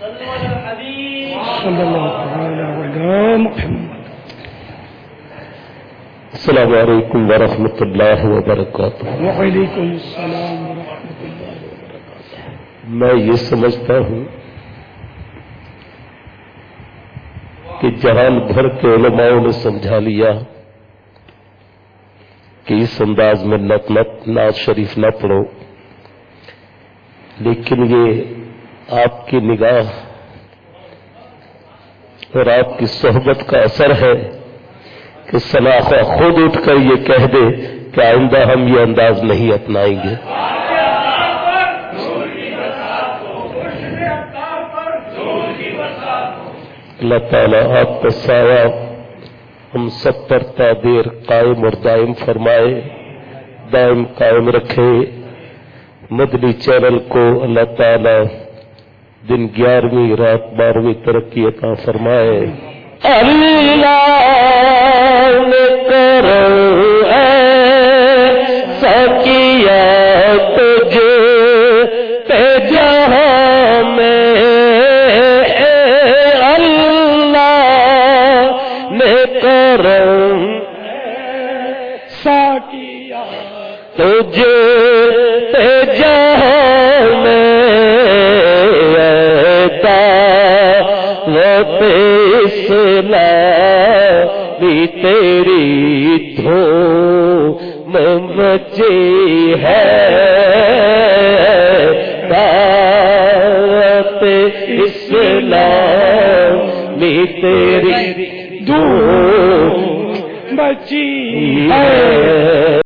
صلی اللہ علیہ محمد. السلام علیکم ورحمۃ اللہ وبرکاتہ. وعلیکم السلام ورحمۃ اللہ وبرکاتہ. میں یہ سمجھتا ہوں کہ جہان بھر کے علماؤں نے سمجھا لیا کہ اس انداز میں نعت شریف نہ پڑھو، لیکن یہ آپ کی نگاہ اور آپ کی صحبت کا اثر ہے کہ سلاخہ خود اٹھ کر یہ کہہ دے کہ آئندہ ہم یہ انداز نہیں اپنائیں گے. اللہ تعالیٰ آپ کا سایہ ہم سب پر تا دیر قائم اور دائم فرمائے، دائم قائم رکھے. مدنی چینل کو اللہ تعالیٰ دن 11ویں رات 12ویں ترقی عطا فرمائے. اللہ نے کرم ایسا کیا تجھے پہ جہاں میں، اللہ نے کرم ایسا کیا تجھے پہ جہاں میں، بھی تیری دھوم مچی ہے، دعوت اسلام بھی تیری دھوم مچی ہے.